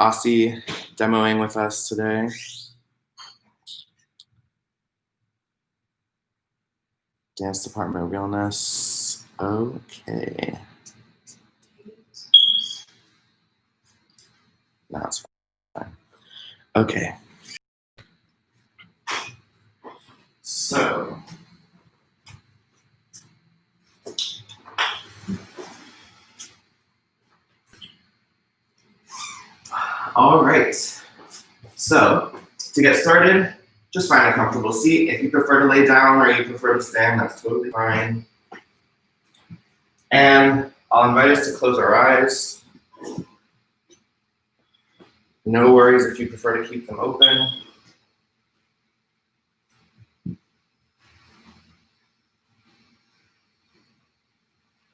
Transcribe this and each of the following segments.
Aussie demoing with us today. Dance Department Realness. Okay. Now it's fine. Okay. So, all right. So, to get started, just find a comfortable seat. If you prefer to lay down or you prefer to stand, that's totally fine. And I'll invite us to close our eyes. No worries if you prefer to keep them open.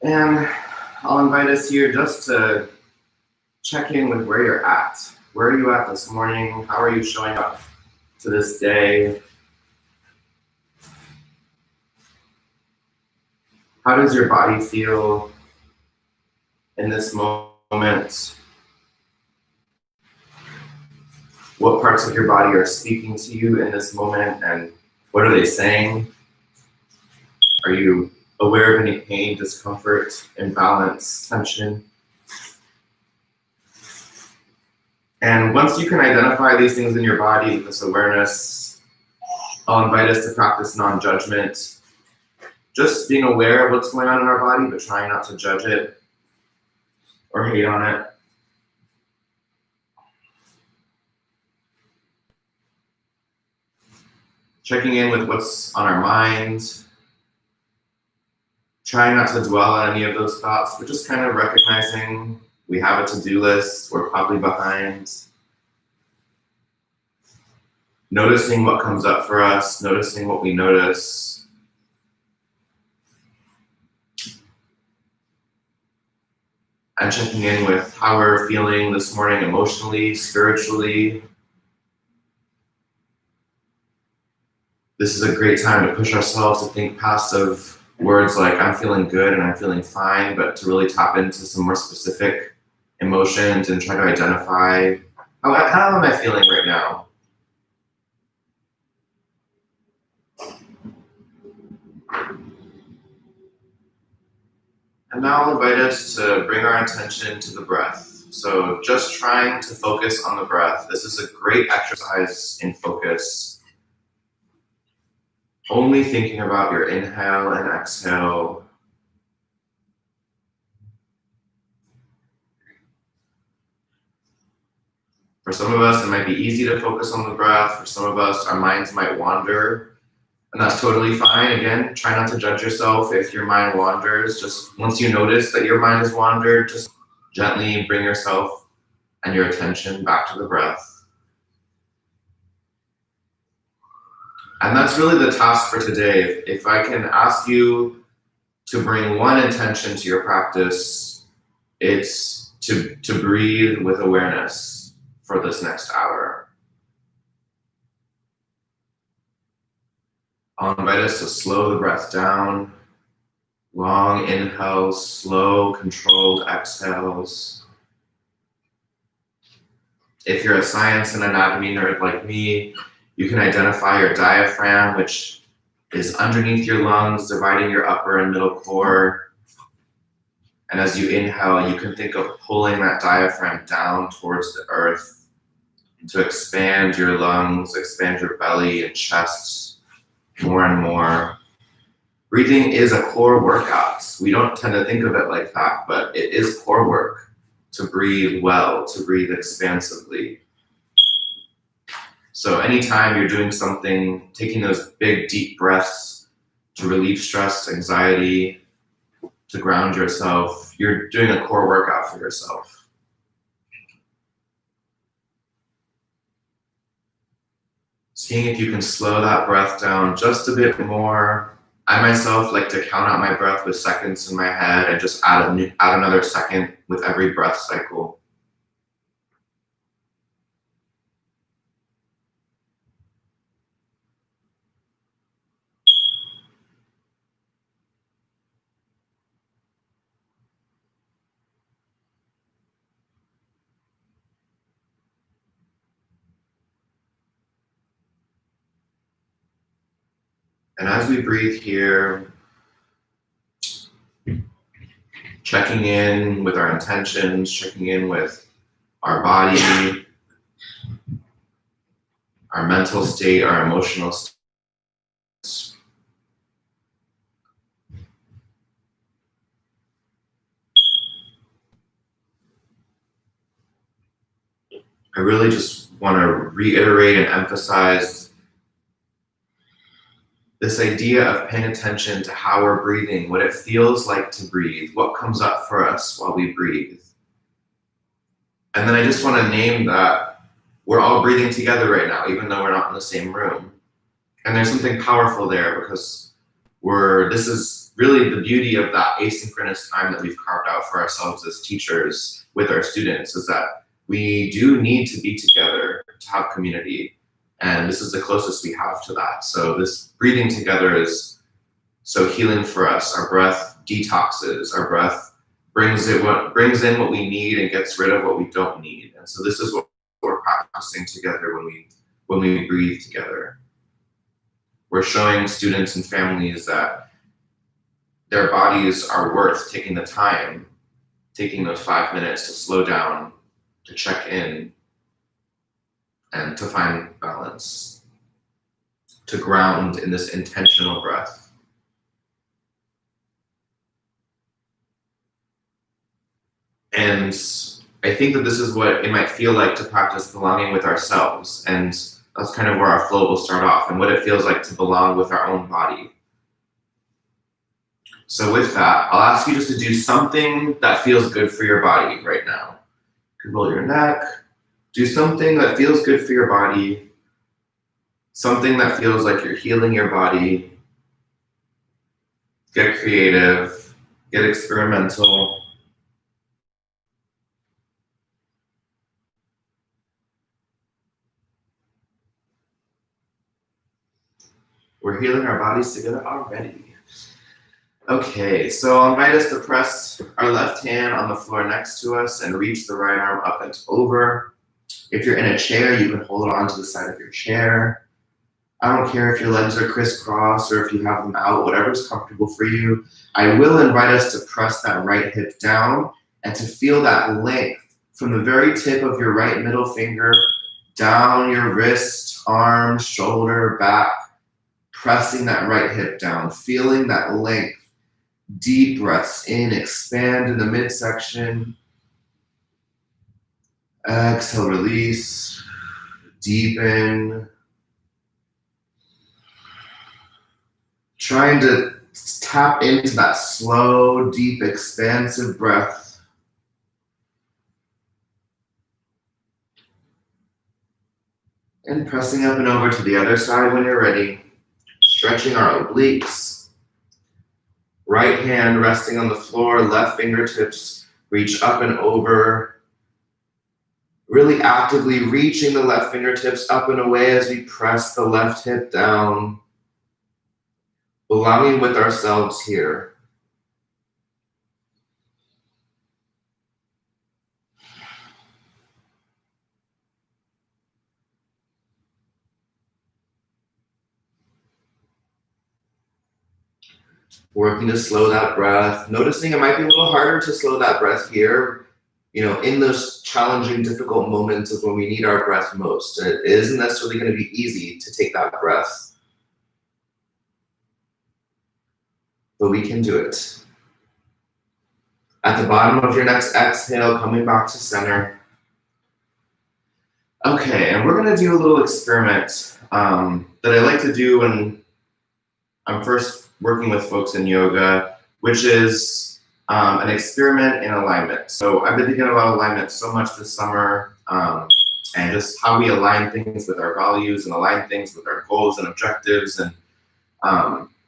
And I'll invite us here just to check in with where you're at. Where are you at this morning? How are you showing up to this day? How does your body feel in this moment? What parts of your body are speaking to you in this moment, and what are they saying? Are you aware of any pain, discomfort, imbalance, tension? And once you can identify these things in your body with this awareness, I'll invite us to practice non-judgment. Just being aware of what's going on in our body, but trying not to judge it or hate on it. Checking in with what's on our mind. Trying not to dwell on any of those thoughts, but just kind of recognizing we have a to-do list, we're probably behind. Noticing what comes up for us, noticing what we notice. And checking in with how we're feeling this morning emotionally, spiritually. This is a great time to push ourselves to think past of words like I'm feeling good and I'm feeling fine, but to really tap into some more specific emotions and try to identify how am I feeling right now? And now I'll invite us to bring our attention to the breath. So just trying to focus on the breath. This is a great exercise in focus. Only thinking about your inhale and exhale. For some of us, it might be easy to focus on the breath. For some of us, our minds might wander. And that's totally fine. Again, try not to judge yourself if your mind wanders. Just once you notice that your mind has wandered, just gently bring yourself and your attention back to the breath. And that's really the task for today. If I can ask you to bring one intention to your practice, it's to breathe with awareness for this next hour. I'll invite us to slow the breath down. Long inhales, slow, controlled exhales. If you're a science and anatomy nerd like me, you can identify your diaphragm, which is underneath your lungs, dividing your upper and middle core. And as you inhale, you can think of pulling that diaphragm down towards the earth to expand your lungs, expand your belly and chest more and more. Breathing is a core workout. We don't tend to think of it like that, but it is core work to breathe well, to breathe expansively. So anytime you're doing something, taking those big, deep breaths to relieve stress, anxiety, to ground yourself, you're doing a core workout for yourself. Seeing if you can slow that breath down just a bit more. I myself like to count out my breath with seconds in my head and just add another second with every breath cycle. And as we breathe here, checking in with our intentions, checking in with our body, our mental state, our emotional state. I really just want to reiterate and emphasize this idea of paying attention to how we're breathing, what it feels like to breathe, what comes up for us while we breathe. And then I just want to name that we're all breathing together right now, even though we're not in the same room. And there's something powerful there because this is really the beauty of that asynchronous time that we've carved out for ourselves as teachers with our students, is that we do need to be together to have community. And this is the closest we have to that. So this breathing together is so healing for us. Our breath detoxes, our breath brings in what we need and gets rid of what we don't need. And so this is what we're practicing together when we breathe together. We're showing students and families that their bodies are worth taking the time, taking those 5 minutes to slow down, to check in, and to find balance, to ground in this intentional breath. And I think that this is what it might feel like to practice belonging with ourselves. And that's kind of where our flow will start off, and what it feels like to belong with our own body. So with that, I'll ask you just to do something that feels good for your body right now. You can roll your neck, do something that feels good for your body, something that feels like you're healing your body. Get creative, get experimental. We're healing our bodies together already. Okay, so I'll invite us to press our left hand on the floor next to us and reach the right arm up and over. If you're in a chair, you can hold it onto the side of your chair. I don't care if your legs are crisscrossed or if you have them out, whatever's comfortable for you. I will invite us to press that right hip down and to feel that length from the very tip of your right middle finger down your wrist, arm, shoulder, back, pressing that right hip down, feeling that length. Deep breaths in, expand in the midsection. Exhale, release, deepen. Trying to tap into that slow, deep, expansive breath. And pressing up and over to the other side when you're ready. Stretching our obliques. Right hand resting on the floor, left fingertips reach up and over. Really actively reaching the left fingertips up and away as we press the left hip down. Belonging with ourselves here. Working to slow that breath. Noticing it might be a little harder to slow that breath here. In those challenging, difficult moments is when we need our breath most. And it isn't necessarily going to be easy to take that breath. But we can do it. At the bottom of your next exhale, coming back to center. Okay, and we're going to do a little experiment that I like to do when I'm first working with folks in yoga, which is an experiment in alignment. So I've been thinking about alignment so much this summer, and just how we align things with our values and align things with our goals and objectives and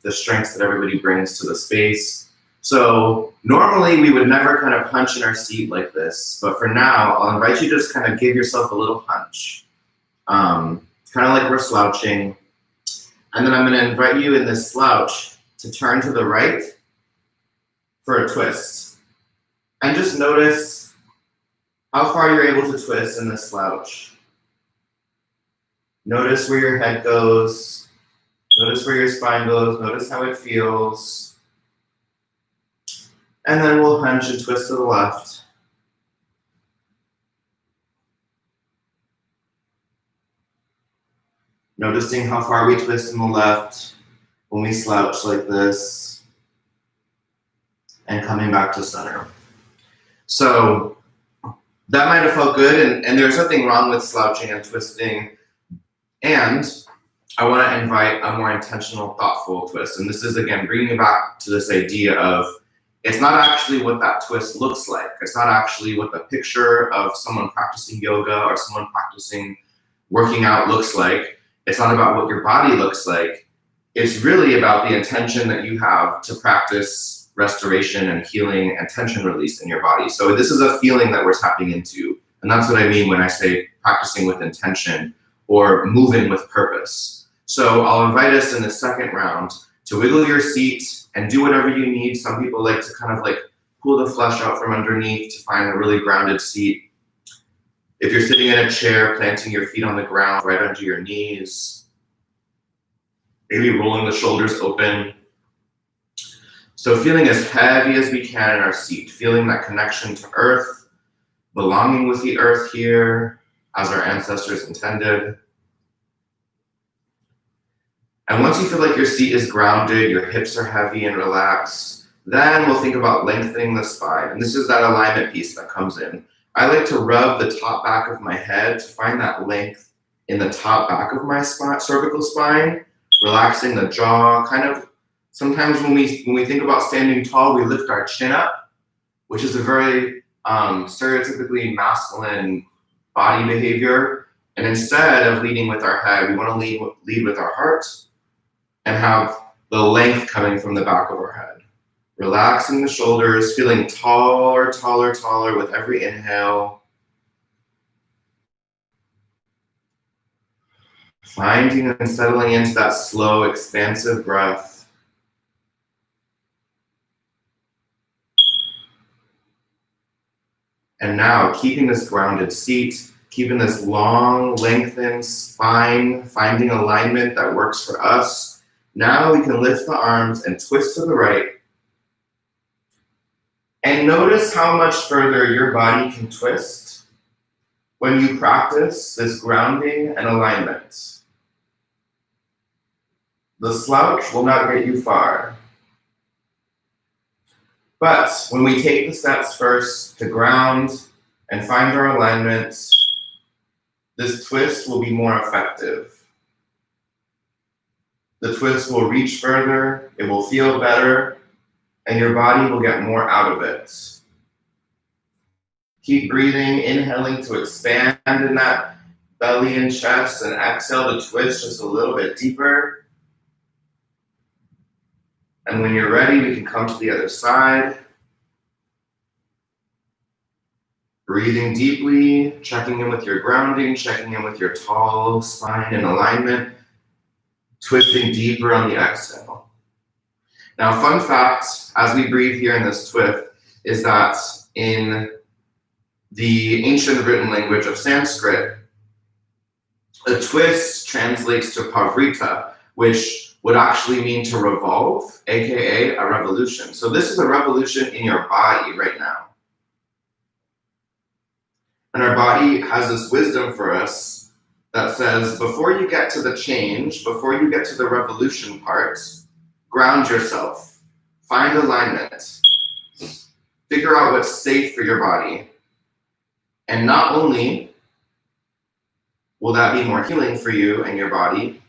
the strengths that everybody brings to the space. So normally we would never kind of hunch in our seat like this, but for now, I'll invite you to just kind of give yourself a little hunch, kind of like we're slouching. And then I'm going to invite you in this slouch to turn to the right for a twist. And just notice how far you're able to twist in this slouch. Notice where your head goes. Notice where your spine goes, notice how it feels. And then we'll hunch and twist to the left. Noticing how far we twist in the left when we slouch like this. And coming back to center. So that might have felt good, and there's nothing wrong with slouching and twisting. And I want to invite a more intentional, thoughtful twist. And this is, again, bringing you back to this idea of it's not actually what that twist looks like. It's not actually what the picture of someone practicing yoga or someone practicing working out looks like. It's not about what your body looks like. It's really about the intention that you have to practice restoration and healing and tension release in your body. So this is a feeling that we're tapping into. And that's what I mean when I say practicing with intention or moving with purpose. So I'll invite us in the second round to wiggle your seat and do whatever you need. Some people like to kind of like pull the flesh out from underneath to find a really grounded seat. If you're sitting in a chair, planting your feet on the ground right under your knees, maybe rolling the shoulders open. So feeling as heavy as we can in our seat, feeling that connection to earth, belonging with the earth here as our ancestors intended. And once you feel like your seat is grounded, your hips are heavy and relaxed, then we'll think about lengthening the spine. And this is that alignment piece that comes in. I like to rub the top back of my head to find that length in the top back of my spine, cervical spine, relaxing the jaw. Kind of sometimes when we think about standing tall, we lift our chin up, which is a very stereotypically masculine body behavior. And instead of leading with our head, we want to lead with our heart and have the length coming from the back of our head. Relaxing the shoulders, feeling taller, taller, taller with every inhale. Finding and settling into that slow, expansive breath. And now, keeping this grounded seat, keeping this long, lengthened spine, finding alignment that works for us. Now we can lift the arms and twist to the right. And notice how much further your body can twist when you practice this grounding and alignment. The slouch will not get you far. But when we take the steps first to ground and find our alignment, this twist will be more effective. The twist will reach further, it will feel better, and your body will get more out of it. Keep breathing, inhaling to expand in that belly and chest, and exhale to twist just a little bit deeper. And when you're ready, we can come to the other side. Breathing deeply, checking in with your grounding, checking in with your tall spine and alignment, twisting deeper on the exhale. Now, fun fact, as we breathe here in this twist, is that in the ancient written language of Sanskrit, a twist translates to pavrita, which would actually mean to revolve, aka a revolution. So this is a revolution in your body right now. And our body has this wisdom for us that says, before you get to the change, before you get to the revolution part, ground yourself, find alignment, figure out what's safe for your body. And not only will that be more healing for you and your body,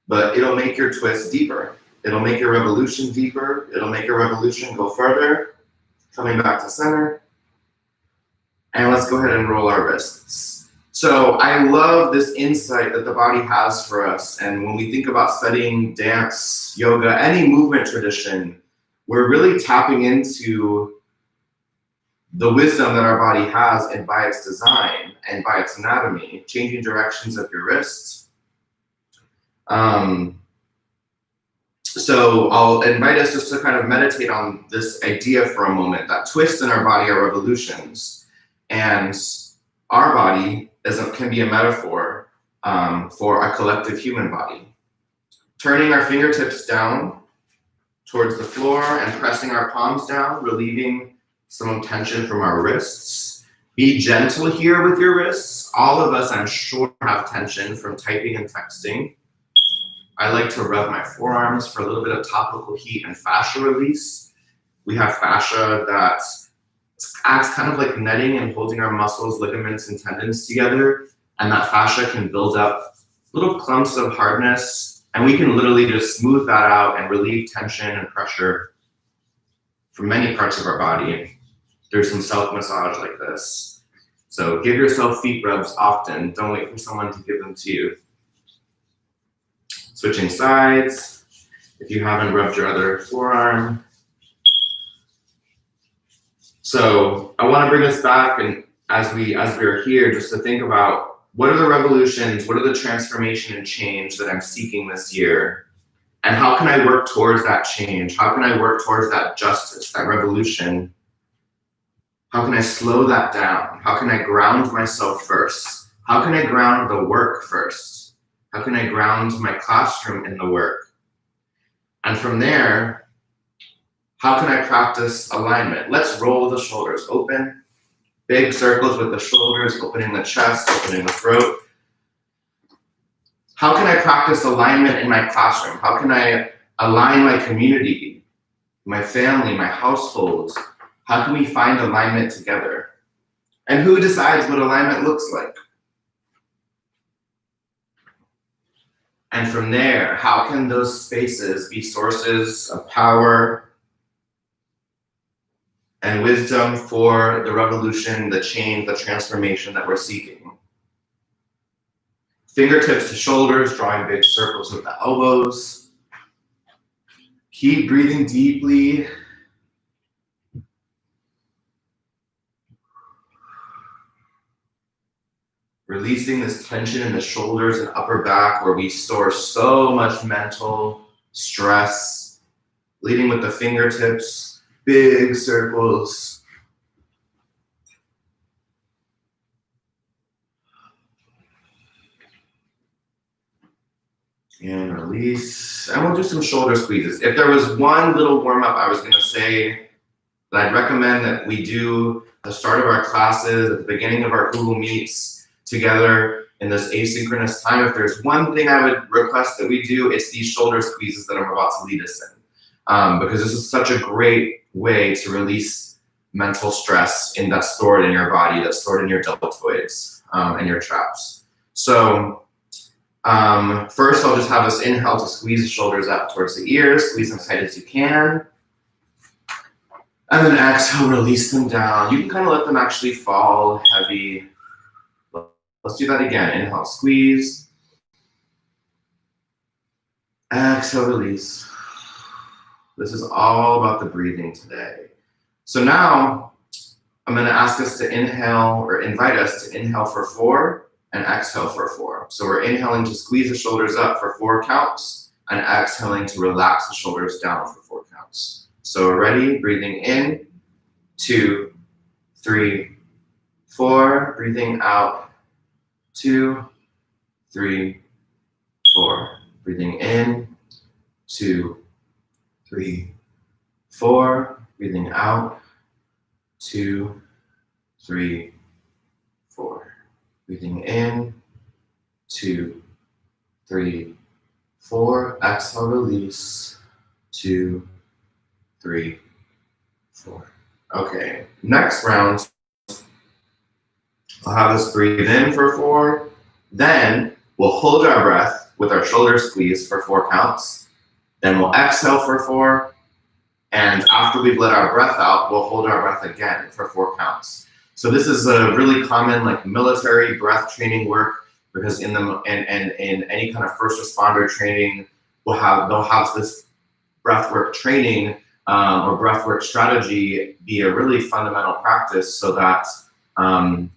but it'll make your twist deeper. It'll make your revolution deeper. It'll make your revolution go further, coming back to center. And let's go ahead and roll our wrists. So I love this insight that the body has for us. And when we think about studying dance, yoga, any movement tradition, we're really tapping into the wisdom that our body has and by its design and by its anatomy, changing directions of your wrists. So I'll invite us just to kind of meditate on this idea for a moment, that twists in our body are revolutions. And our body can be a metaphor for a collective human body. Turning our fingertips down towards the floor and pressing our palms down, relieving some tension from our wrists. Be gentle here with your wrists. All of us, I'm sure, have tension from typing and texting. I like to rub my forearms for a little bit of topical heat and fascia release. We have fascia that acts kind of like netting and holding our muscles, ligaments, and tendons together. And that fascia can build up little clumps of hardness. And we can literally just smooth that out and relieve tension and pressure from many parts of our body through some self-massage like this. So give yourself feet rubs often. Don't wait for someone to give them to you. Switching sides. If you haven't rubbed your other forearm. So I want to bring us back, and as we are here, just to think about what are the revolutions, what are the transformation and change that I'm seeking this year? And how can I work towards that change? How can I work towards that justice, that revolution? How can I slow that down? How can I ground myself first? How can I ground the work first? How can I ground my classroom in the work? And from there, how can I practice alignment? Let's roll the shoulders open. Big circles with the shoulders, opening the chest, opening the throat. How can I practice alignment in my classroom? How can I align my community, my family, my household? How can we find alignment together? And who decides what alignment looks like? And from there, how can those spaces be sources of power and wisdom for the revolution, the change, the transformation that we're seeking? Fingertips to shoulders, drawing big circles with the elbows. Keep breathing deeply. Releasing this tension in the shoulders and upper back where we store so much mental stress. Leading with the fingertips. Big circles. And release. And we'll do some shoulder squeezes. If there was one little warm-up I was going to say that I'd recommend that we do at the start of our classes, at the beginning of our Google Meets together in this asynchronous time, if there's one thing I would request that we do, it's these shoulder squeezes that I'm about to lead us in. Because this is such a great way to release mental stress that's stored in your body, that's stored in your deltoids and your traps. So first I'll just have us inhale to squeeze the shoulders up towards the ears, squeeze them as tight as you can. And then exhale, release them down. You can kind of let them actually fall heavy. Let's do that again. Inhale, squeeze. Exhale, release. This is all about the breathing today. So now I'm going to ask us to inhale, or invite us to inhale for 4 and exhale for 4. So we're inhaling to squeeze the shoulders up for 4 counts and exhaling to relax the shoulders down for 4 counts. So we're ready, breathing in, 2, 3, 4, breathing out, 2, 3, 4, breathing in, 2, 3, 4, breathing out, 2, 3, 4, breathing in, 2, 3, 4, exhale, release, 2, 3, 4. Okay, next round, I'll have us breathe in for 4, then we'll hold our breath with our shoulders squeezed for 4 counts. Then we'll exhale for 4, and after we've let our breath out, we'll hold our breath again for 4 counts. So this is a really common military breath training work, because in any kind of first responder training, they'll have this breathwork training or breathwork strategy be a really fundamental practice, so that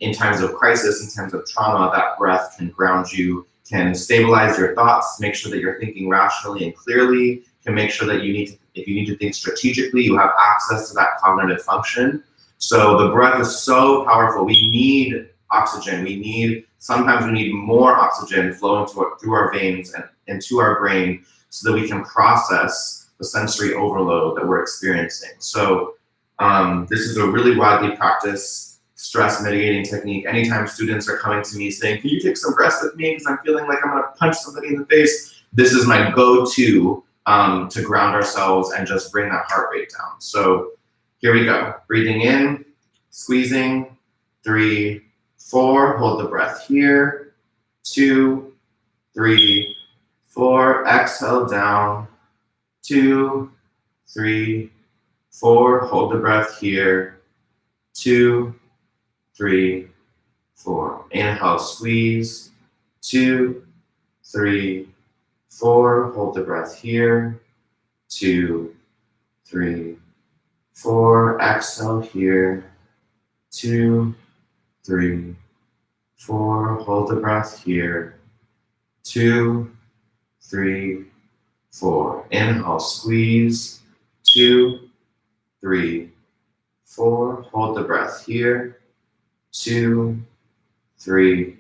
in times of crisis, in times of trauma, that breath can ground you, can stabilize your thoughts, make sure that you're thinking rationally and clearly, can make sure that if you need to think strategically, you have access to that cognitive function. So the breath is so powerful. We need oxygen. Sometimes we need more oxygen flowing through our veins and into our brain so that we can process the sensory overload that we're experiencing. So this is a really widely practiced stress mitigating technique. Anytime students are coming to me saying, can you take some breaths with me because I'm feeling like I'm gonna punch somebody in the face, this is my go-to to ground ourselves and just bring that heart rate down. So here we go. Breathing in, squeezing, 3, 4, hold the breath here, 2, 3, 4, exhale down, 2, 3, 4, hold the breath here, 2, 3, 4. Inhale, squeeze, 2, 3, 4, hold the breath here, 2, 3, 4, exhale here, 2, 3, 4, hold the breath here, 2, 3, 4. Inhale, squeeze, 2, 3, 4, hold the breath here, 2, 3,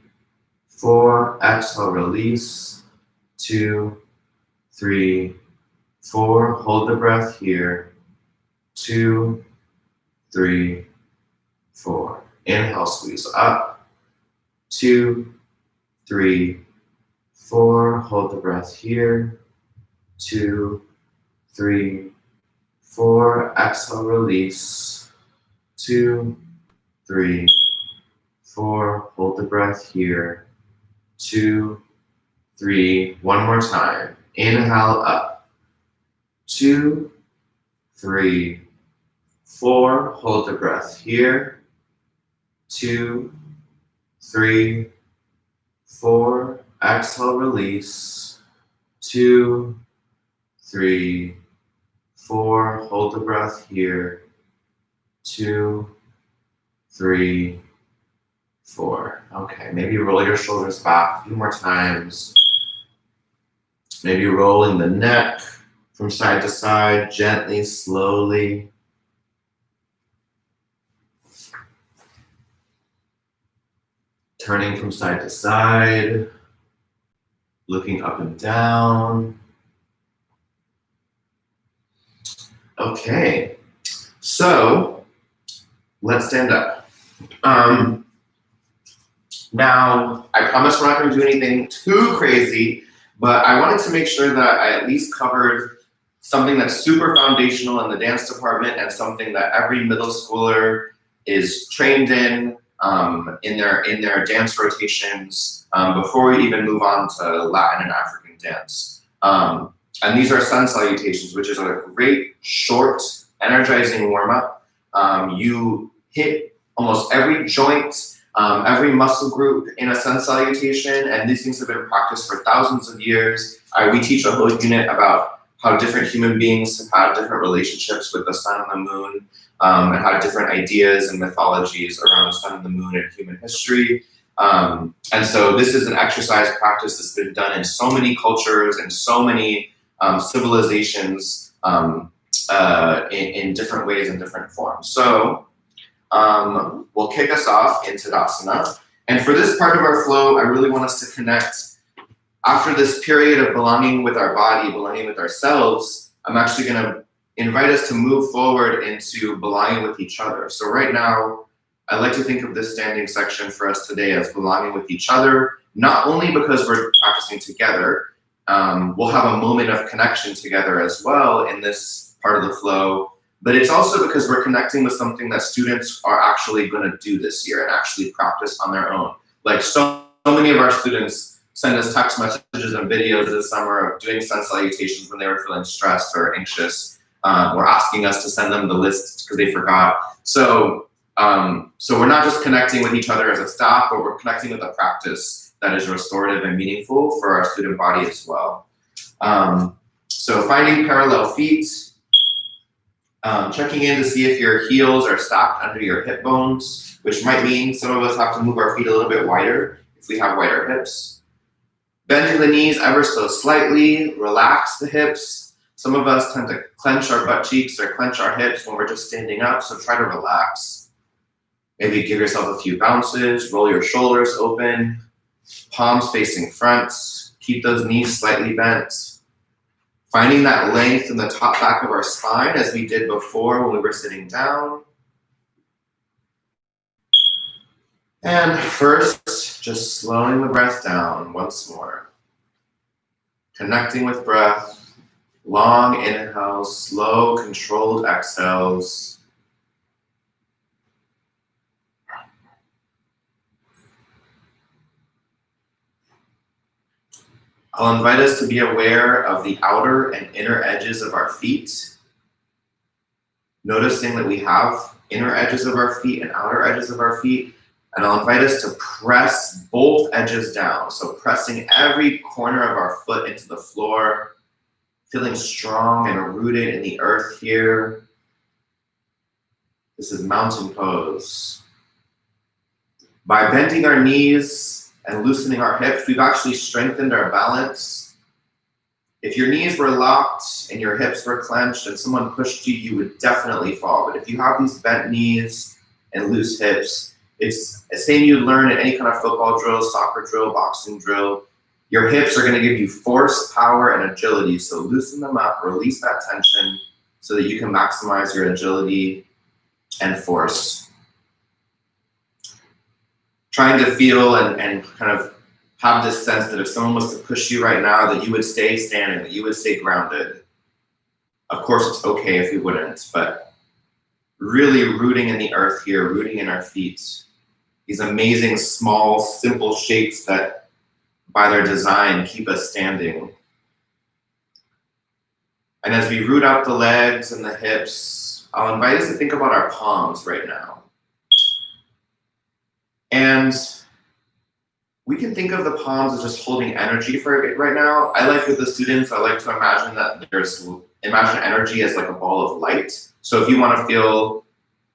4, exhale, release, 2, 3, 4, hold the breath here, 2, 3, 4. Inhale, squeeze up, 2, 3, 4, hold the breath here, 2, 3, 4, exhale, release, 2, 3, 4, hold the breath here, 2, 3, one more time. Inhale up, 2, 3, 4, hold the breath here, 2, 3, 4, exhale, release, 2, 3, 4, hold the breath here, 2, 3, 4. Okay, maybe roll your shoulders back a few more times. Maybe rolling the neck from side to side, gently, slowly. Turning from side to side, looking up and down. Okay, so let's stand up. Now, I promise we're not going to do anything too crazy, but I wanted to make sure that I at least covered something that's super foundational in the dance department and something that every middle schooler is trained in their dance rotations before we even move on to Latin and African dance. And these are sun salutations, which is a great, short, energizing warm-up. You hit almost every joint, every muscle group in a sun salutation, and these things have been practiced for thousands of years. We teach a whole unit about how different human beings have had different relationships with the sun and the moon, and how different ideas and mythologies around the sun and the moon in human history. And so this is an exercise practice that's been done in so many cultures and so many civilizations in different ways and different forms. So we'll kick us off in Tadasana. And for this part of our flow, I really want us to connect. After this period of belonging with our body, belonging with ourselves, I'm actually going to invite us to move forward into belonging with each other. So right now, I like to think of this standing section for us today as belonging with each other, not only because we're practicing together, we'll have a moment of connection together as well in this part of the flow, but it's also because we're connecting with something that students are actually going to do this year and actually practice on their own. Like so many of our students send us text messages and videos this summer of doing sun salutations when they were feeling stressed or anxious, or asking us to send them the list because they forgot. So we're not just connecting with each other as a staff, but we're connecting with a practice that is restorative and meaningful for our student body as well. So finding parallel feet, checking in to see if your heels are stacked under your hip bones, which might mean some of us have to move our feet a little bit wider if we have wider hips. Bending the knees ever so slightly, relax the hips. Some of us tend to clench our butt cheeks or clench our hips when we're just standing up, so try to relax. Maybe give yourself a few bounces, roll your shoulders open, palms facing front, keep those knees slightly bent. Finding that length in the top back of our spine as we did before when we were sitting down. And first, just slowing the breath down once more. Connecting with breath, long inhales, slow, controlled exhales. I'll invite us to be aware of the outer and inner edges of our feet. Noticing that we have inner edges of our feet and outer edges of our feet. And I'll invite us to press both edges down. So pressing every corner of our foot into the floor, feeling strong and rooted in the earth here. This is mountain pose. By bending our knees and loosening our hips, we've actually strengthened our balance. If your knees were locked and your hips were clenched and someone pushed you, you would definitely fall. But if you have these bent knees and loose hips, it's the same you learn in any kind of football drill, soccer drill, boxing drill. Your hips are going to give you force, power, and agility. So loosen them up, release that tension so that you can maximize your agility and force. Trying to feel and kind of have this sense that if someone was to push you right now, that you would stay standing, that you would stay grounded. Of course, it's okay if you wouldn't, but really rooting in the earth here, rooting in our feet. These amazing, small, simple shapes that, by their design, keep us standing. And as we root out the legs and the hips, I'll invite us to think about our palms right now. And we can think of the palms as just holding energy for it right now. I like with the students, I like to imagine that imagine energy as like a ball of light. So if you want to feel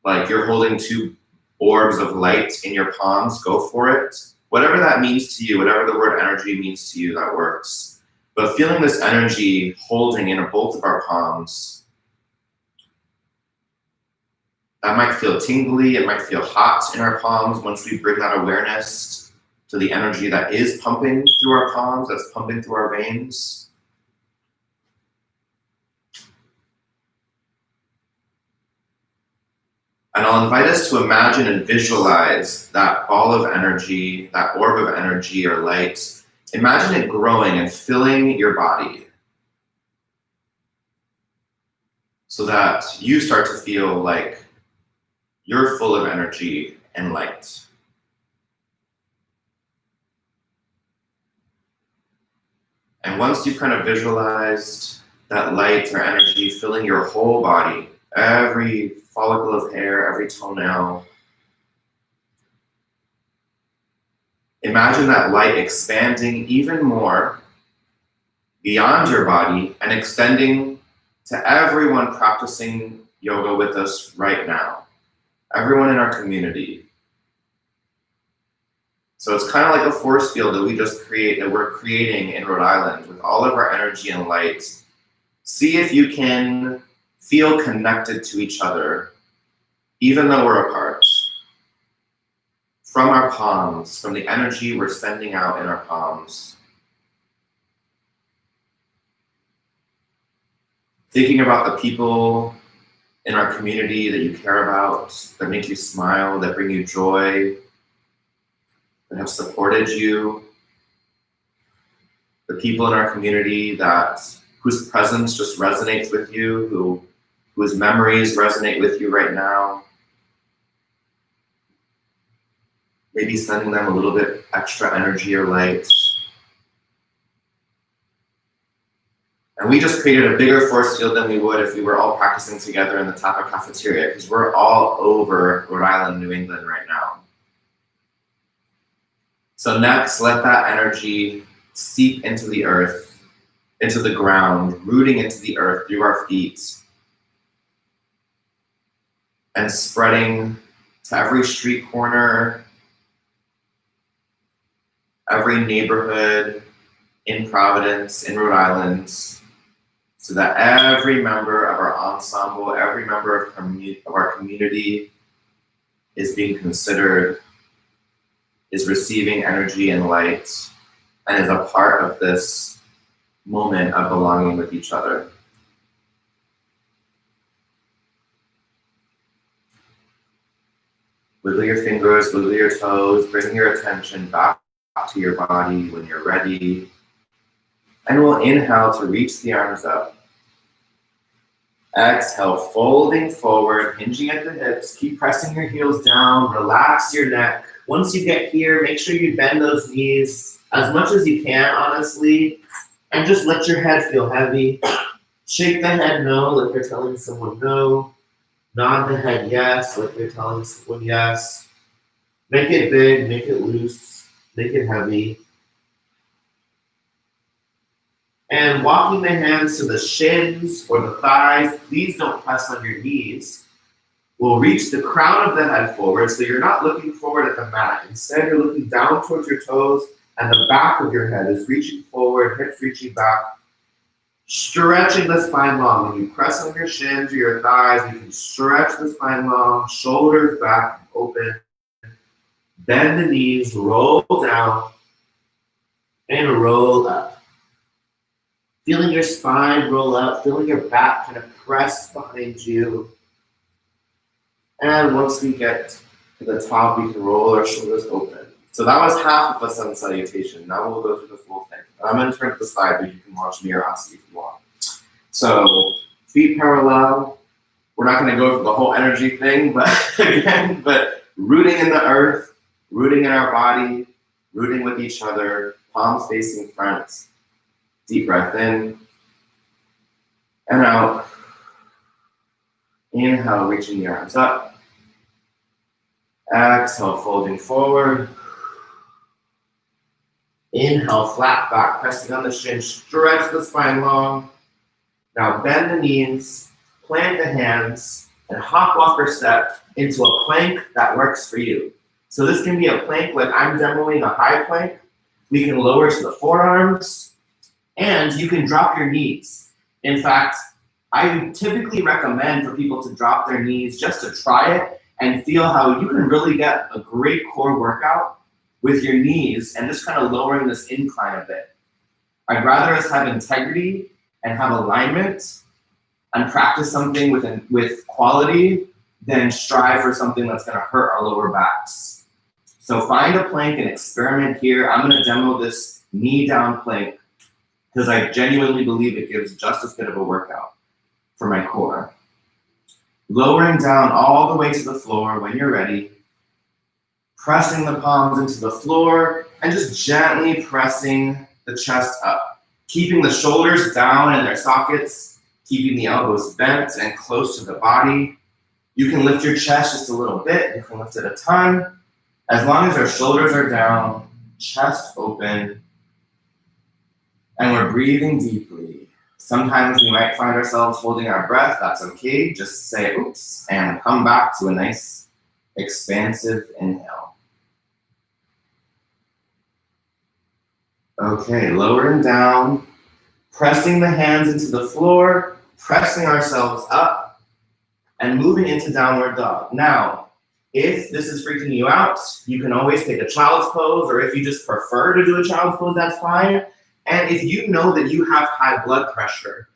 like you're holding two orbs of light in your palms, go for it. Whatever that means to you, whatever the word energy means to you, that works. But feeling this energy holding in both of our palms, that might feel tingly, it might feel hot in our palms once we bring that awareness to the energy that is pumping through our palms, that's pumping through our veins. And I'll invite us to imagine and visualize that ball of energy, that orb of energy or light. Imagine it growing and filling your body so that you start to feel like you're full of energy and light. And once you've kind of visualized that light or energy filling your whole body, every follicle of hair, every toenail, imagine that light expanding even more beyond your body and extending to everyone practicing yoga with us right now, everyone in our community. So it's kind of like a force field that we're creating in Rhode Island with all of our energy and light. See if you can feel connected to each other, even though we're apart. From our palms, from the energy we're sending out in our palms. Thinking about the people in our community that you care about, that make you smile, that bring you joy, that have supported you. The people in our community whose presence just resonates with you, whose memories resonate with you right now. Maybe sending them a little bit extra energy or light. And we just created a bigger force field than we would if we were all practicing together in the Tapa cafeteria, because we're all over Rhode Island, New England right now. So next, let that energy seep into the earth, into the ground, rooting into the earth through our feet, and spreading to every street corner, every neighborhood in Providence, in Rhode Island, so that every member of our ensemble, every member of our community is being considered, is receiving energy and light, and is a part of this moment of belonging with each other. Wiggle your fingers, wiggle your toes, bring your attention back to your body when you're ready. And we'll inhale to reach the arms up. Exhale, folding forward, hinging at the hips. Keep pressing your heels down, relax your neck. Once you get here, make sure you bend those knees as much as you can, honestly, and just let your head feel heavy. Shake the head no, like you're telling someone no. Nod the head yes, like you're telling someone yes. Make it big, make it loose, make it heavy. And walking the hands to the shins or the thighs, please don't press on your knees. We'll reach the crown of the head forward, so you're not looking forward at the mat. Instead, you're looking down towards your toes, and the back of your head is reaching forward, hips reaching back. Stretching the spine long. When you press on your shins or your thighs, you can stretch the spine long, shoulders back, open. Bend the knees, roll down, and roll up. Feeling your spine roll up, feeling your back kind of press behind you. And once we get to the top, we can roll our shoulders open. So that was half of a sun salutation. Now we'll go through the full thing. I'm going to turn to the side, but you can watch me or ask if you want. So feet parallel. We're not going to go through the whole energy thing, but again, but rooting in the earth, rooting in our body, rooting with each other, palms facing front. Deep breath in and out. Inhale, reaching the arms up. Exhale, folding forward. Inhale, flat back, pressing on the shin, stretch the spine long. Now bend the knees, plant the hands, and hop, walk, or step into a plank that works for you. So this can be a plank like I'm demoing a high plank. We can lower to the forearms, and you can drop your knees. In fact, I typically recommend for people to drop their knees just to try it and feel how you can really get a great core workout with your knees and just kind of lowering this incline a bit. I'd rather us have integrity and have alignment and practice something with quality than strive for something that's going to hurt our lower backs. So find a plank and experiment here. I'm going to demo this knee down plank because I genuinely believe it gives just as good of a workout for my core. Lowering down all the way to the floor when you're ready. Pressing the palms into the floor and just gently pressing the chest up. Keeping the shoulders down in their sockets, keeping the elbows bent and close to the body. You can lift your chest just a little bit, you can lift it a ton. As long as our shoulders are down, chest open, and we're breathing deeply. Sometimes we might find ourselves holding our breath, that's okay. Just say oops, and come back to a nice expansive inhale. Okay, lowering down, pressing the hands into the floor, pressing ourselves up, and moving into downward dog. Now, if this is freaking you out, you can always take a child's pose, or if you just prefer to do a child's pose, that's fine. And if you know that you have high blood pressure,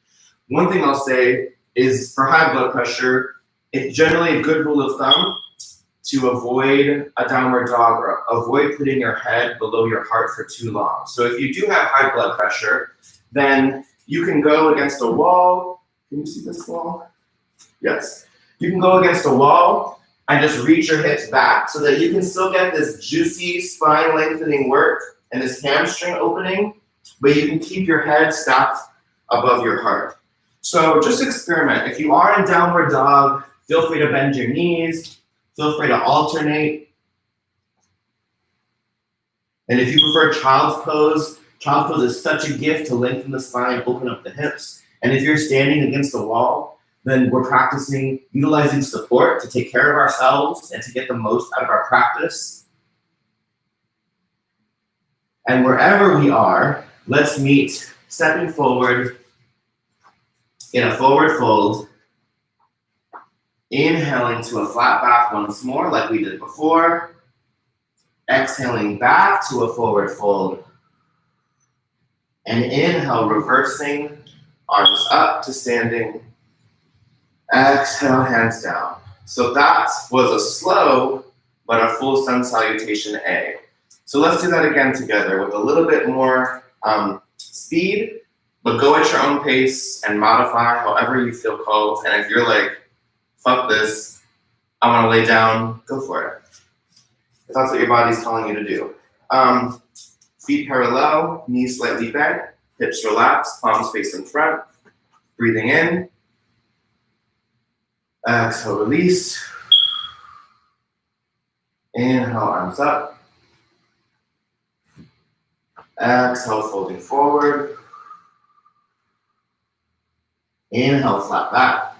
one thing I'll say is for high blood pressure, it's generally a good rule of thumb to avoid a downward dog or avoid putting your head below your heart for too long. So if you do have high blood pressure, then you can go against a wall. Can you see this wall? Yes. You can go against a wall and just reach your hips back so that you can still get this juicy spine lengthening work and this hamstring opening, but you can keep your head stacked above your heart. So just experiment. If you are in downward dog, feel free to bend your knees. Feel free to alternate. And if you prefer child's pose is such a gift to lengthen the spine, open up the hips. And if you're standing against a wall, then we're practicing utilizing support to take care of ourselves and to get the most out of our practice. And wherever we are, let's meet stepping forward in a forward fold. Inhaling to a flat back once more, like we did before. Exhaling back to a forward fold. And inhale, reversing, arms up to standing. Exhale, hands down. So that was a slow, but a full sun salutation A. So let's do that again together with a little bit more speed, but go at your own pace and modify however you feel called. And if you're like, fuck this, I want to lay down, go for it. If that's what your body's telling you to do. Feet parallel, knees slightly bent, hips relaxed, palms face in front. Breathing in. Exhale, release. Inhale, arms up. Exhale, folding forward. Inhale, flat back.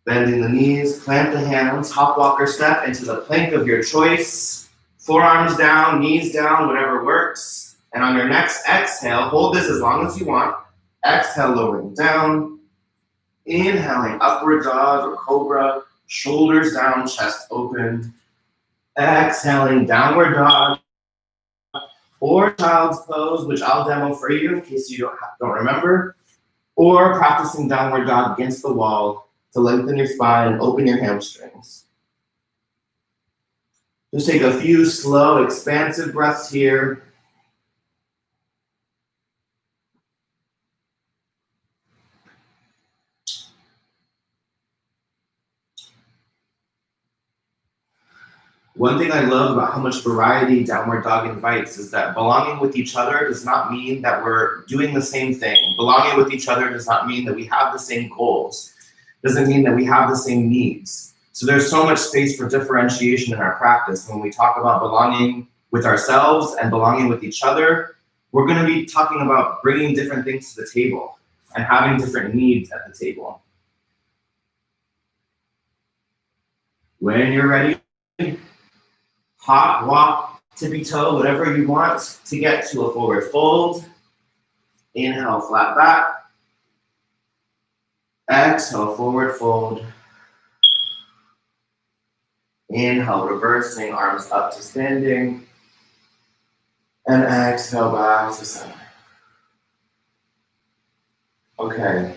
Bending the knees, plant the hands, hop, walk, or step into the plank of your choice. Forearms down, knees down, whatever works. And on your next exhale, hold this as long as you want. Exhale, lowering down. Inhaling, upward dog or cobra, shoulders down, chest open. Exhaling, downward dog or child's pose, which I'll demo for you in case you don't remember. Or practicing downward dog against the wall to lengthen your spine and open your hamstrings. Just take a few slow, expansive breaths here. One thing I love about how much variety downward dog invites is that belonging with each other does not mean that we're doing the same thing. Belonging with each other does not mean that we have the same goals. Doesn't mean that we have the same needs. So there's so much space for differentiation in our practice. When we talk about belonging with ourselves and belonging with each other, we're going to be talking about bringing different things to the table and having different needs at the table. When you're ready, hop, walk, tippy toe, whatever you want to get to a forward fold. Inhale, flat back. Exhale, forward fold. Inhale, reversing, arms up to standing. And exhale, back to center. Okay,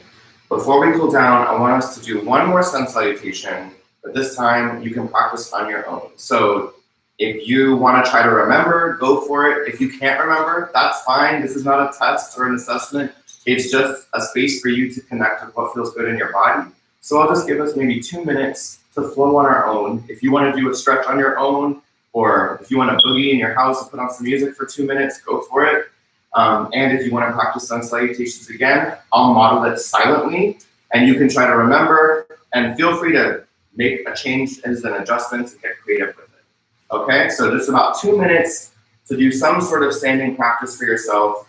before we cool down, I want us to do one more sun salutation, but this time you can practice on your own. So if you want to try to remember, go for it. If you can't remember, that's fine. This is not a test or an assessment. It's just a space for you to connect with what feels good in your body. So I'll just give us maybe 2 minutes to flow on our own. If you want to do a stretch on your own, or if you want to boogie in your house and put on some music for 2 minutes, go for it. And if you want to practice sun salutations again, I'll model it silently, and you can try to remember, and feel free to make a change as an adjustment and get creative with it. Okay, so just about 2 minutes to do some sort of standing practice for yourself.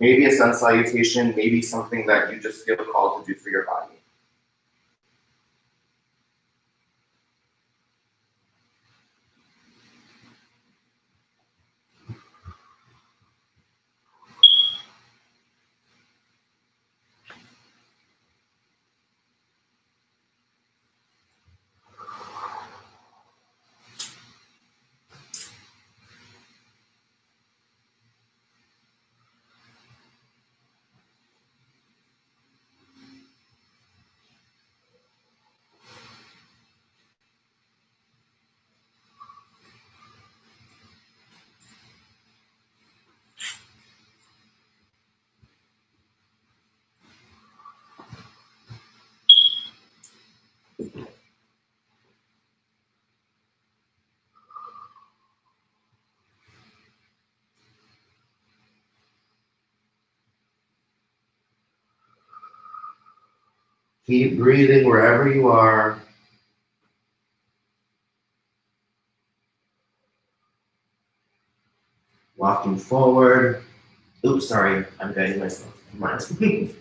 Maybe a sun salutation, maybe something that you just feel called to do for your body. Keep breathing wherever you are. Walking forward. Oops, sorry, I'm guiding myself. Mind.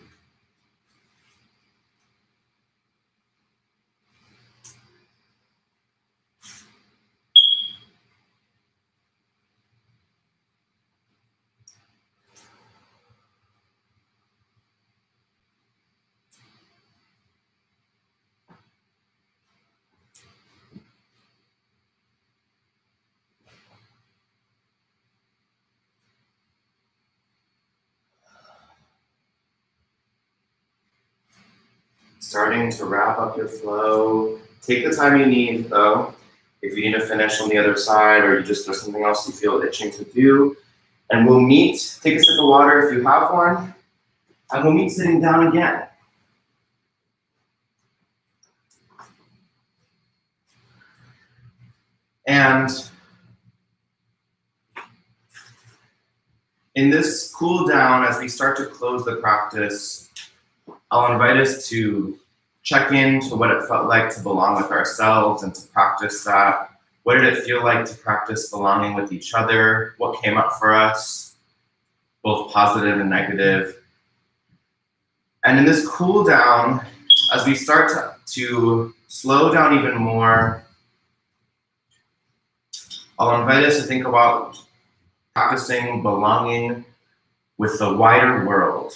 Starting to wrap up your flow. Take the time you need though. If you need to finish on the other side or you just there's something else you feel itching to do. And we'll meet, take a sip of water if you have one, and we'll meet sitting down again. And in this cool down, as we start to close the practice, I'll invite us to check into what it felt like to belong with ourselves and to practice that. What did it feel like to practice belonging with each other? What came up for us, both positive and negative? And in this cool down, as we start to slow down even more, I'll invite us to think about practicing belonging with the wider world.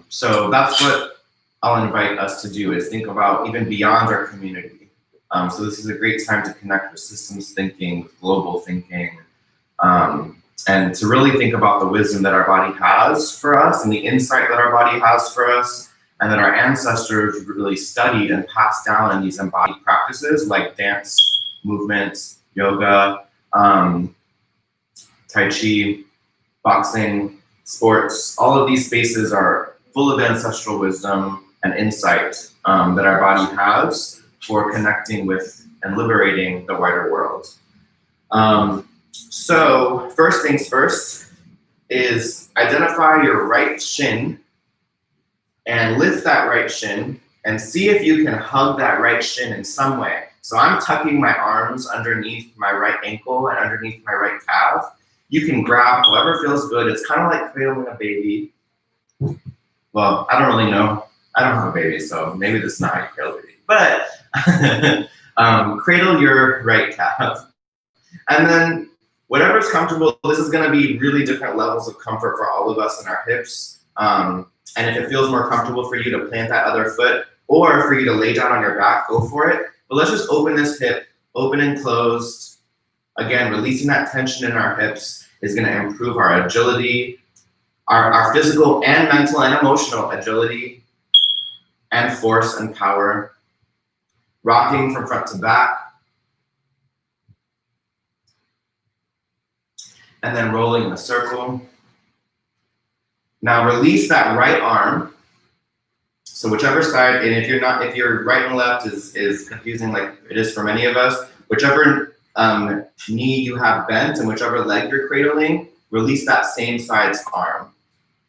So that's what I'll invite us to do, is think about even beyond our community. So this is a great time to connect with systems thinking, with global thinking, and to really think about the wisdom that our body has for us and the insight that our body has for us, and that our ancestors really studied and passed down in these embodied practices like dance, movement, yoga, Tai Chi, boxing, sports. All of these spaces are full of ancestral wisdom and insight that our body has for connecting with and liberating the wider world. So first things first is identify your right shin and lift that right shin and see if you can hug that right shin in some way. So I'm tucking my arms underneath my right ankle and underneath my right calf. You can grab whoever feels good. It's kind of like cradling a baby. Well, I don't really know. I don't have a baby, so maybe this is not how you cradle a baby. But cradle your right calf. And then whatever's comfortable, this is going to be really different levels of comfort for all of us in our hips. And if it feels more comfortable for you to plant that other foot or for you to lay down on your back, go for it. But let's just open this hip, open and closed. Again, releasing that tension in our hips is going to improve our agility, our physical and mental and emotional agility and force and power. Rocking from front to back. And then rolling in a circle. Now release that right arm. So whichever side, and if your right and left is confusing like it is for many of us, whichever knee you have bent and whichever leg you're cradling, release that same side's arm.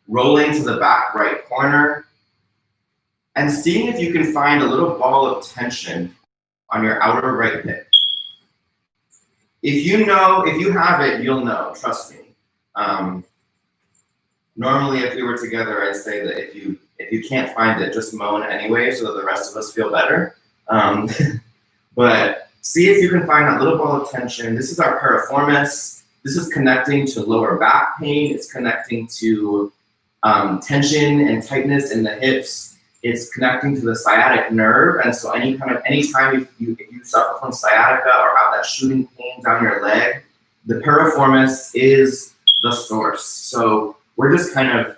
Rolling to the back right corner and seeing if you can find a little ball of tension on your outer right hip. If you have it, you'll know, trust me. Normally if we were together, I'd say that if you can't find it, just moan anyway so that the rest of us feel better. But see if you can find that little ball of tension. This is our piriformis. This is connecting to lower back pain. It's connecting to tension and tightness in the hips. It's connecting to the sciatic nerve. And so anytime if you suffer from sciatica or have that shooting pain down your leg, the piriformis is the source. So we're just kind of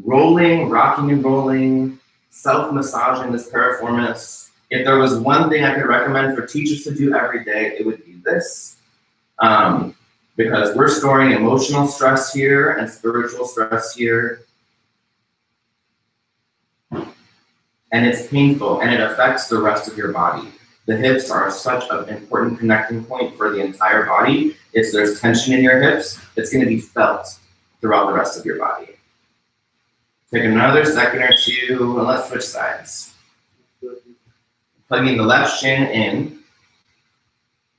rolling, rocking and rolling, self-massaging this piriformis. If there was one thing I could recommend for teachers to do every day, it would be this. Because we're storing emotional stress here and spiritual stress here. And it's painful and it affects the rest of your body. The hips are such an important connecting point for the entire body. If there's tension in your hips, it's going to be felt throughout the rest of your body. Take another second or two and let's switch sides. Plugging the left shin in.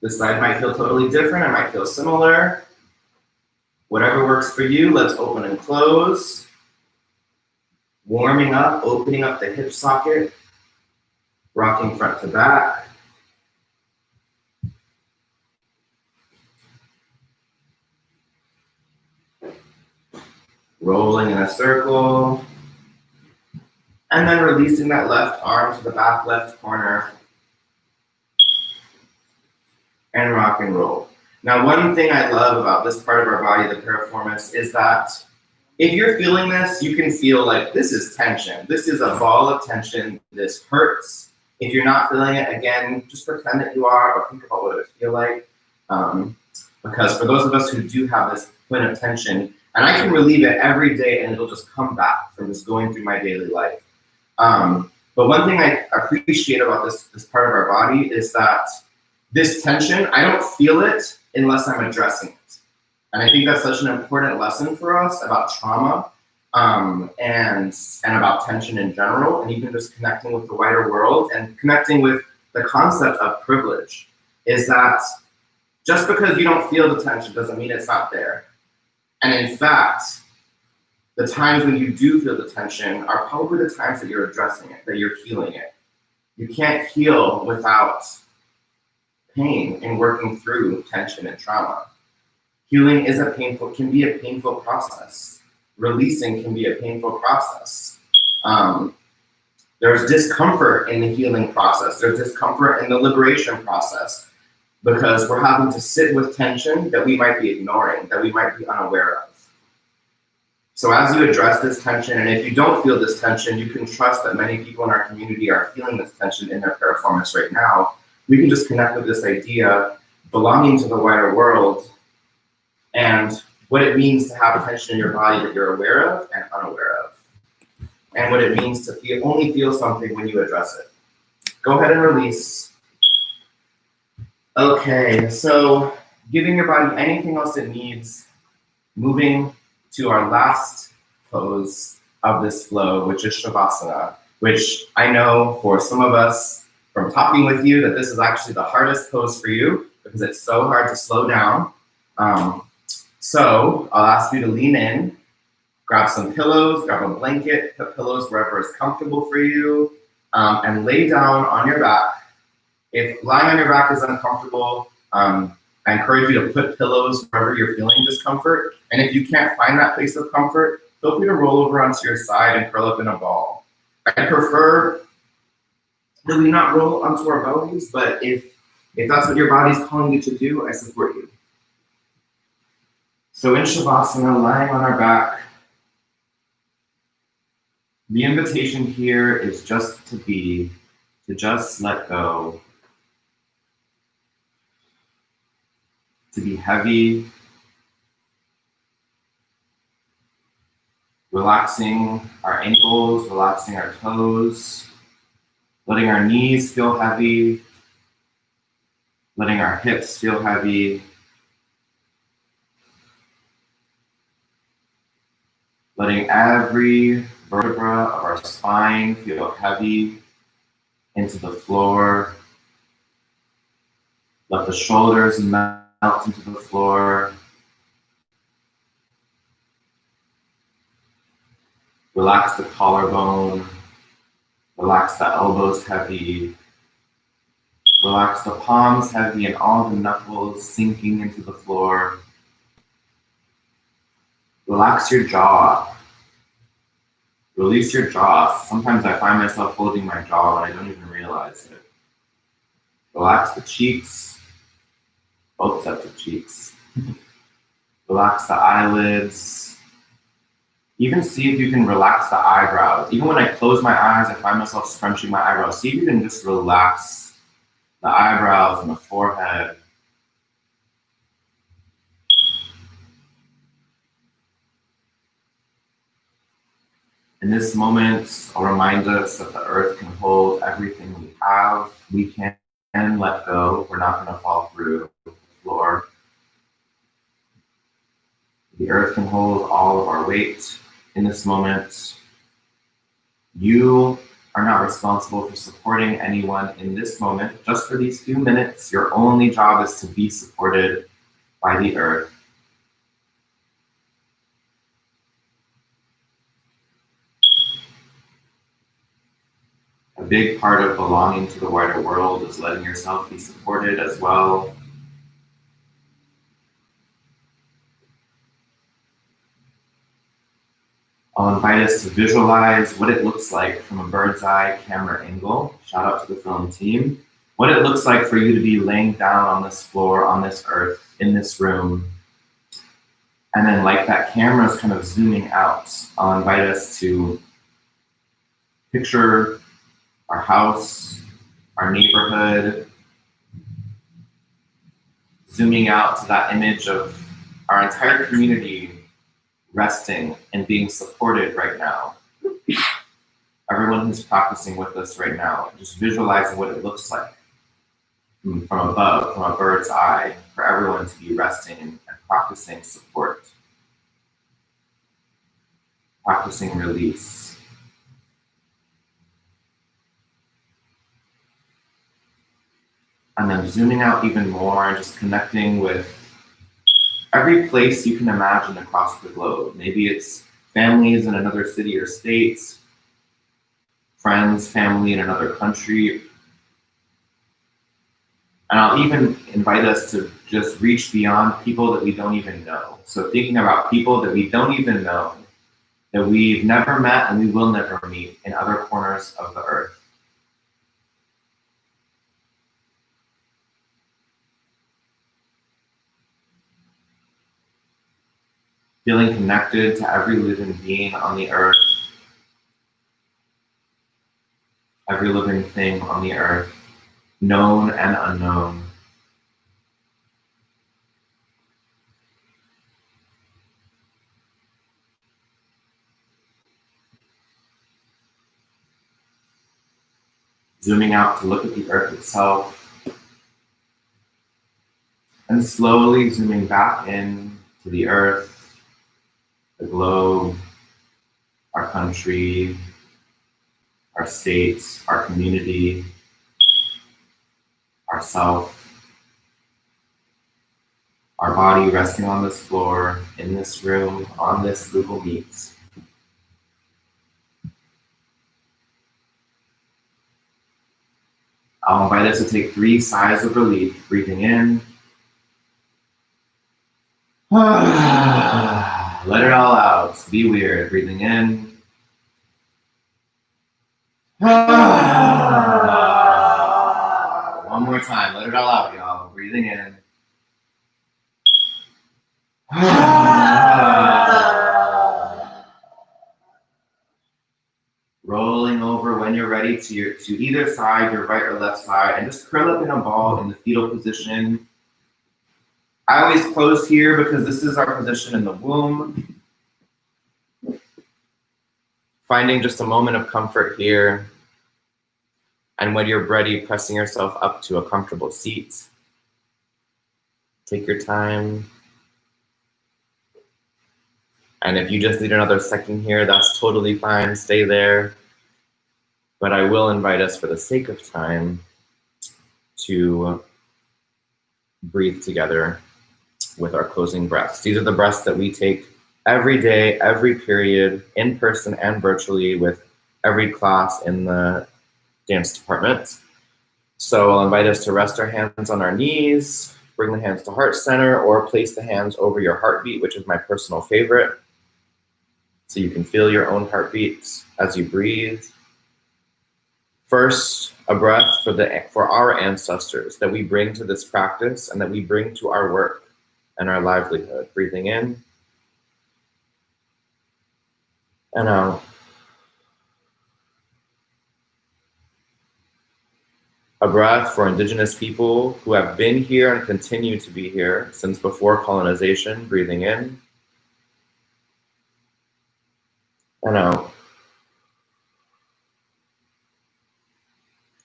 This side might feel totally different. It might feel similar. Whatever works for you, let's open and close. Warming up, opening up the hip socket. Rocking front to back. Rolling in a circle. And then releasing that left arm to the back left corner. And rock and roll. Now, one thing I love about this part of our body, the piriformis, is that If you're feeling this, you can feel like this is tension. This is a ball of tension. This hurts. If you're not feeling it, again, just pretend that you are, or think about what it would feel like. Because for those of us who do have this point of tension, and I can relieve it every day and it'll just come back from just going through my daily life. But one thing I appreciate about this part of our body is that this tension, I don't feel it unless I'm addressing it. And I think that's such an important lesson for us about trauma and about tension in general, and even just connecting with the wider world and connecting with the concept of privilege, is that just because you don't feel the tension doesn't mean it's not there. And in fact, the times when you do feel the tension are probably the times that you're addressing it, that you're healing it. You can't heal without pain and working through tension and trauma. Healing can be a painful process. Releasing can be a painful process. There's discomfort in the healing process. There's discomfort in the liberation process because we're having to sit with tension that we might be ignoring, that we might be unaware of. So as you address this tension, and if you don't feel this tension, you can trust that many people in our community are feeling this tension in their piriformis right now. We can just connect with this idea, belonging to the wider world, and what it means to have tension in your body that you're aware of and unaware of. And what it means to only feel something when you address it. Go ahead and release. Okay, so giving your body anything else it needs, moving to our last pose of this flow, which is Shavasana, which I know for some of us from talking with you that this is actually the hardest pose for you because it's so hard to slow down. So I'll ask you to lean in, grab some pillows, grab a blanket, put pillows wherever is comfortable for you, and lay down on your back. If lying on your back is uncomfortable, I encourage you to put pillows wherever you're feeling discomfort. And if you can't find that place of comfort, feel free to roll over onto your side and curl up in a ball. I prefer really not roll onto our bellies, but if that's what your body's calling you to do, I support you. So in Shavasana, lying on our back, the invitation here is just to just let go, to be heavy, relaxing our ankles, relaxing our toes, letting our knees feel heavy, letting our hips feel heavy, letting every vertebra of our spine feel heavy into the floor. Let the shoulders melt into the floor. Relax the collarbone. Relax the elbows heavy. Relax the palms heavy and all the knuckles sinking into the floor. Relax your jaw. Release your jaw. Sometimes I find myself holding my jaw and I don't even realize it. Relax the cheeks, both sets of cheeks. Relax the eyelids. Even see if you can relax the eyebrows. Even when I close my eyes, I find myself scrunching my eyebrows. See if you can just relax the eyebrows and the forehead. In this moment, I'll remind us that the earth can hold everything we have. We can let go. We're not going to fall through the floor. The earth can hold all of our weight in this moment. You are not responsible for supporting anyone in this moment. Just for these few minutes, your only job is to be supported by the earth. A big part of belonging to the wider world is letting yourself be supported as well. I'll invite us to visualize what it looks like from a bird's eye camera angle. Shout out to the film team. What it looks like for you to be laying down on this floor, on this earth, in this room. And then like that camera is kind of zooming out, I'll invite us to picture our house, our neighborhood, zooming out to that image of our entire community resting and being supported right now. Everyone who's practicing with us right now, just visualizing what it looks like from above, from a bird's eye, for everyone to be resting and practicing support, practicing release. And then zooming out even more, just connecting with every place you can imagine across the globe. Maybe it's families in another city or state, friends, family in another country. And I'll even invite us to just reach beyond people that we don't even know. So thinking about people that we don't even know, that we've never met and we will never meet in other corners of the earth. Feeling connected to every living being on the earth, every living thing on the earth, known and unknown. Zooming out to look at the earth itself, and slowly zooming back in to the earth, the globe, our country, our states, our community, ourself, our body resting on this floor, in this room, on this Google Meet. I'll invite us to take 3 sighs of relief, breathing in. Let it all out. Be weird. Breathing in. One more time. Let it all out, y'all. Breathing in. Rolling over when you're ready to either side, your right or left side, and just curl up in a ball in the fetal position. I always close here because this is our position in the womb. Finding just a moment of comfort here. And when you're ready, pressing yourself up to a comfortable seat. Take your time. And if you just need another second here, that's totally fine. Stay there. But I will invite us, for the sake of time, to breathe together with our closing breaths. These are the breaths that we take every day, every period, in person and virtually, with every class in the dance department. So I'll invite us to rest our hands on our knees, bring the hands to heart center, or place the hands over your heartbeat, which is my personal favorite. So you can feel your own heartbeat as you breathe. First, a breath for our ancestors that we bring to this practice and that we bring to our work and our livelihood. Breathing in and out. A breath for Indigenous people who have been here and continue to be here since before colonization. Breathing in and out.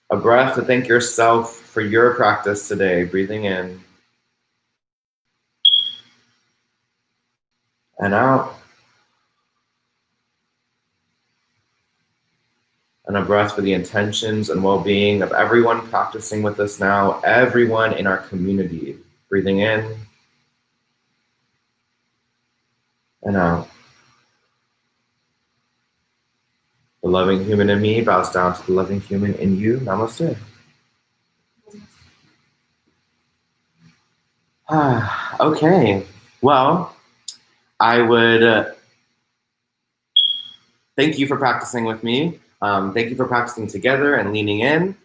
A breath to thank yourself for your practice today. Breathing in and out. And a breath for the intentions and well-being of everyone practicing with us now, everyone in our community. Breathing in and out. The loving human in me bows down to the loving human in you. Namaste. Okay, well, I would thank you for practicing with me. Thank you for practicing together and leaning in.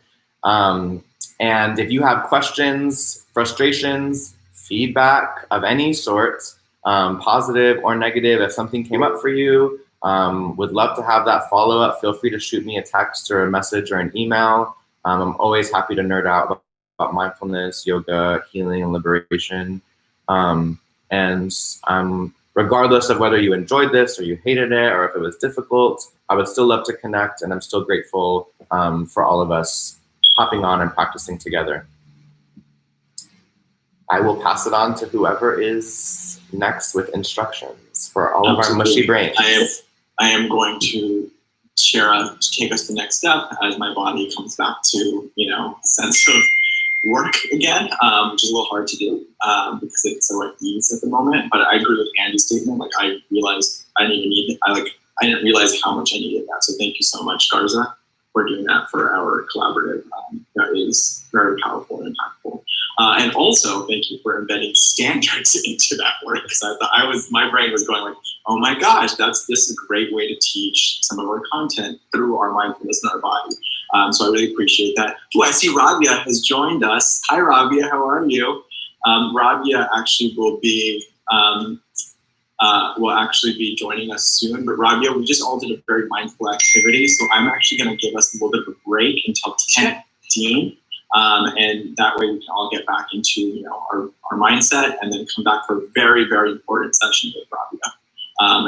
And if you have questions, frustrations, feedback of any sort, positive or negative. If something came up for you, would love to have that follow-up. Feel free to shoot me a text or a message or an email. I'm always happy to nerd out about mindfulness, yoga, healing, and liberation. Regardless of whether you enjoyed this or you hated it or if it was difficult, I would still love to connect, and I'm still grateful for all of us hopping on and practicing together. I will pass it on to whoever is next with instructions for all of our mushy brains. I am going to take us to the next step as my body comes back to, a sense of work again, which is a little hard to do because it's so at ease at the moment. But I agree with Andy's statement. Like, I realized I didn't realize how much I needed that. So thank you so much, Garza, for doing that for our collaborative. That is very powerful and impactful. And also, thank you for embedding standards into that work, because I thought my brain was going like, oh my gosh, this is a great way to teach some of our content through our mindfulness in our body. So I really appreciate that. Oh, I see Rabia has joined us. Hi, Rabia, how are you? Rabia actually will be joining us soon. But Rabia, we just all did a very mindful activity, so I'm actually going to give us a little bit of a break until 10:15. And that way we can all get back into our mindset and then come back for a very, very important session with Rabia.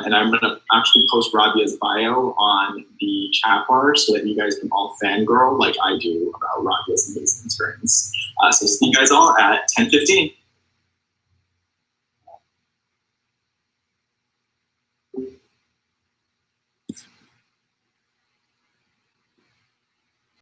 And I'm going to actually post Rabia's bio on the chat bar so that you guys can all fangirl like I do about Rabia's amazing experience. So see you guys all at 10:15.